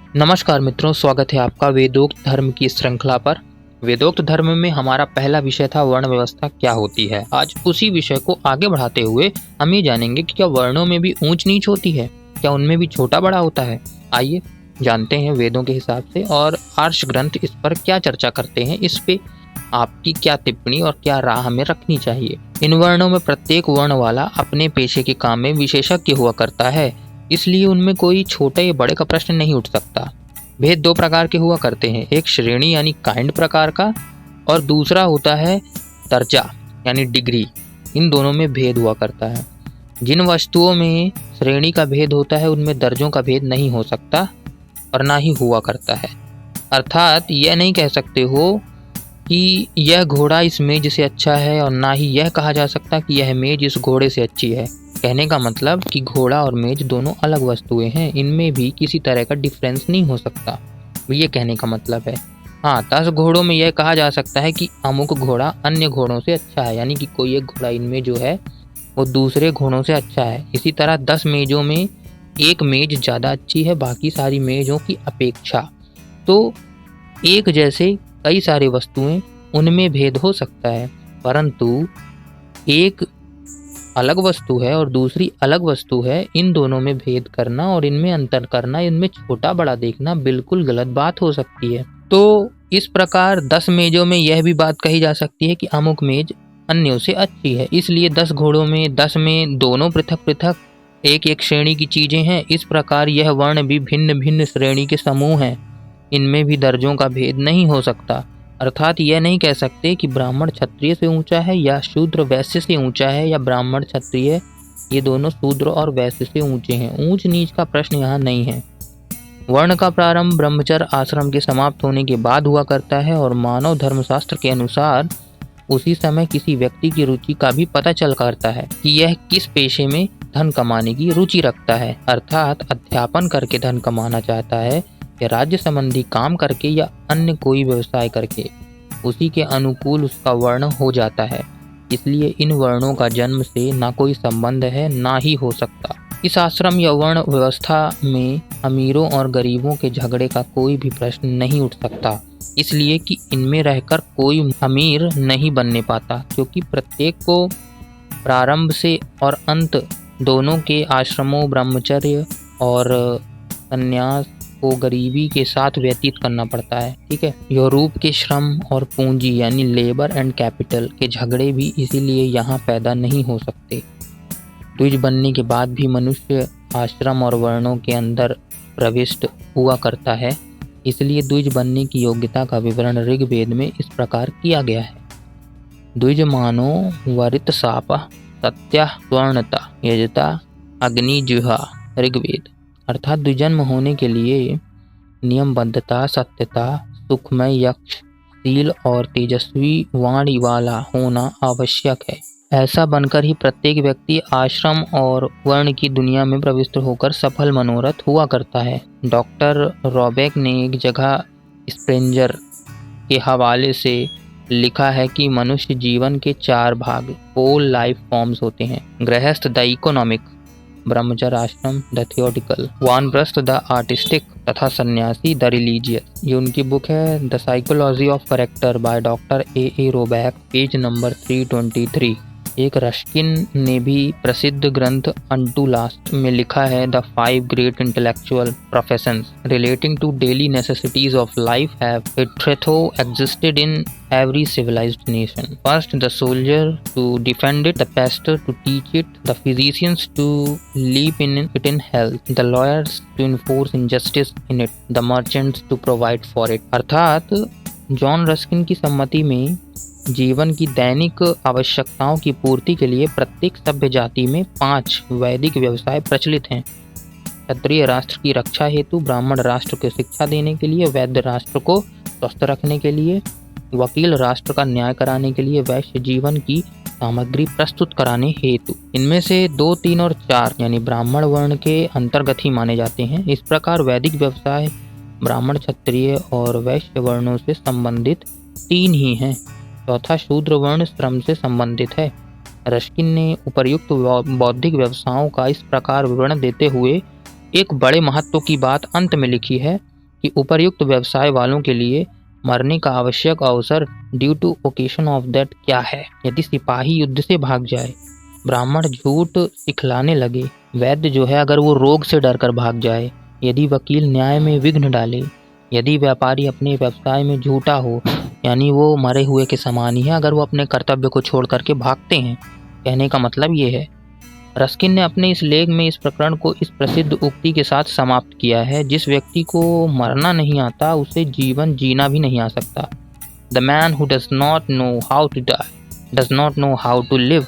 नमस्कार मित्रों, स्वागत है आपका वेदोक्त धर्म की श्रृंखला पर। वेदोक्त धर्म में हमारा पहला विषय था वर्ण व्यवस्था क्या होती है। आज उसी विषय को आगे बढ़ाते हुए हम ये जानेंगे कि क्या वर्णों में भी ऊंच नीच होती है, क्या उनमें भी छोटा बड़ा होता है। आइए जानते हैं वेदों के हिसाब से और आर्ष ग्रंथ इस पर क्या चर्चा करते हैं, इस पे आपकी क्या टिप्पणी और क्या राह हमें रखनी चाहिए। इन वर्णों में प्रत्येक वर्ण वाला अपने पेशे के काम में विशेषज्ञ हुआ करता है, इसलिए उनमें कोई छोटे या बड़े का प्रश्न नहीं उठ सकता। भेद दो प्रकार के हुआ करते हैं, एक श्रेणी यानी काइंड प्रकार का और दूसरा होता है दर्जा यानी डिग्री। इन दोनों में भेद हुआ करता है। जिन वस्तुओं में श्रेणी का भेद होता है उनमें दर्जों का भेद नहीं हो सकता और ना ही हुआ करता है। अर्थात यह नहीं कह सकते हो कि यह घोड़ा इस मेज से अच्छा है और ना ही यह कहा जा सकता कि यह मेज इस घोड़े से अच्छी है। कहने का मतलब कि घोड़ा और मेज दोनों अलग वस्तुएं हैं, इनमें भी किसी तरह का डिफरेंस नहीं हो सकता, ये कहने का मतलब है। हाँ, 10 घोड़ों में यह कहा जा सकता है कि अमुक घोड़ा अन्य घोड़ों से अच्छा है, यानी कि कोई एक घोड़ा इनमें जो है वो दूसरे घोड़ों से अच्छा है। इसी तरह 10 मेजों में एक मेज ज़्यादा अच्छी है बाकी सारी मेजों की अपेक्षा। तो एक जैसे कई सारी वस्तुएं उनमें भेद हो सकता है, परंतु एक अलग वस्तु है और दूसरी अलग वस्तु है, इन दोनों में भेद करना और इनमें अंतर करना, इनमें छोटा बड़ा देखना बिल्कुल गलत बात हो सकती है। तो इस प्रकार 10 मेजों में यह भी बात कही जा सकती है कि अमुक मेज अन्यों से अच्छी है, इसलिए 10 घोड़ों में 10 में दोनों पृथक पृथक एक एक श्रेणी की चीजें हैं। इस प्रकार यह वर्ण भी भिन्न भिन्न श्रेणी के समूह हैं, इनमें भी दर्जों का भेद नहीं हो सकता। अर्थात यह नहीं कह सकते कि ब्राह्मण क्षत्रिय से ऊंचा है या शूद्र वैश्य से ऊंचा है या ब्राह्मण क्षत्रिय ये दोनों शूद्र और वैश्य से ऊंचे हैं। ऊंच नीच का प्रश्न यहाँ नहीं है। वर्ण का प्रारंभ ब्रह्मचर्य आश्रम के समाप्त होने के बाद हुआ करता है और मानव धर्मशास्त्र के अनुसार उसी समय किसी व्यक्ति की रुचि का भी पता चल करता है कि यह किस पेशे में धन कमाने की रुचि रखता है। अर्थात अध्यापन करके धन कमाना चाहता है या राज्य संबंधी काम करके या अन्य कोई व्यवसाय करके, उसी के अनुकूल उसका वर्ण हो जाता है। इसलिए इन वर्णों का जन्म से ना कोई संबंध है ना ही हो सकता। इस आश्रम या वर्ण व्यवस्था में अमीरों और गरीबों के झगड़े का कोई भी प्रश्न नहीं उठ सकता, इसलिए कि इनमें रहकर कोई अमीर नहीं बनने पाता, क्योंकि प्रत्येक को प्रारंभ से और अंत दोनों के आश्रमों ब्रह्मचर्य और संन्यास को गरीबी के साथ व्यतीत करना पड़ता है। ठीक है, यूरोप के श्रम और पूंजी यानी लेबर एंड कैपिटल के झगड़े भी इसीलिए यहाँ पैदा नहीं हो सकते। द्विज बनने के बाद भी मनुष्य आश्रम और वर्णों के अंदर प्रविष्ट हुआ करता है, इसलिए द्विज बनने की योग्यता का विवरण ऋग्वेद में इस प्रकार किया गया है। द्विज मानो वरित साप सत्या स्वर्णता यजता अग्निजुहा। ऋग्वेद। अर्थात द्विजन्म होने के लिए नियमबद्धता, सत्यता, सुखमय यक्ष, शील और तेजस्वी वाणी वाला होना आवश्यक है। ऐसा बनकर ही प्रत्येक व्यक्ति आश्रम और वर्ण की दुनिया में प्रविष्ट होकर सफल मनोरथ हुआ करता है। डॉक्टर रॉबेक ने एक जगह स्प्रेंजर के हवाले से लिखा है कि मनुष्य जीवन के 4 भाग 4 लाइफ फॉर्म्स होते हैं। गृहस्थ द इकोनॉमिक, ब्रह्मचर्य आश्रम द थियोटिकल, वानप्रस्थ द आर्टिस्टिक तथा सन्यासी द रिलीजियस। ये उनकी बुक है the psychology of character by doctor A Roback, page number 323। एक रस्किन ने भी प्रसिद्ध ग्रंथ अनटू लास्ट में लिखा है the 5 great intellectual professions relating to daily necessities of life have hitherto existed in every civilized nation. First, the soldier to defend it, the pastor to teach it, the physicians to leap in it in health, the lawyers to enforce injustice in it, the merchants to provide for it. अर्थात John Ruskin की सम्मति में जीवन की दैनिक आवश्यकताओं की पूर्ति के लिए प्रत्येक सभ्य जाति में 5 वैदिक व्यवसाय प्रचलित हैं। क्षत्रिय राष्ट्र की रक्षा हेतु, ब्राह्मण राष्ट्र को शिक्षा देने के लिए, वैद्य राष्ट्र को स्वस्थ रखने के लिए, वकील राष्ट्र का न्याय कराने के लिए, वैश्य जीवन की सामग्री प्रस्तुत कराने हेतु। इनमें से 2, 3 और 4 यानी ब्राह्मण वर्ण के अंतर्गत ही माने जाते हैं। इस प्रकार वैदिक व्यवसाय ब्राह्मण, क्षत्रिय और वैश्य वर्णों से संबंधित 3 ही हैं। चौथा शूद्र वर्ण श्रम से संबंधित है। रस्किन ने उपर्युक्त बौद्धिक व्यवसायों का इस प्रकार विवरण देते हुए एक बड़े महत्व की बात अंत में लिखी है कि उपर्युक्त व्यवसाय वालों के लिए मरने का आवश्यक अवसर due to occasion of that क्या है। यदि सिपाही युद्ध से भाग जाए, ब्राह्मण झूठ सिखलाने लगे, वैद्य जो है अगर वो रोग से डरकर भाग जाए, यदि वकील न्याय में विघ्न डाले, यदि व्यापारी अपने व्यवसाय में झूठा हो, यानी वो मरे हुए के समान ही है अगर वो अपने कर्तव्य को छोड़ करके भागते हैं। कहने का मतलब ये है। रस्किन ने अपने इस लेख में इस प्रकरण को इस प्रसिद्ध उक्ति के साथ समाप्त किया है, जिस व्यक्ति को मरना नहीं आता उसे जीवन जीना भी नहीं आ सकता। The man who does not know how to die does not know how to live.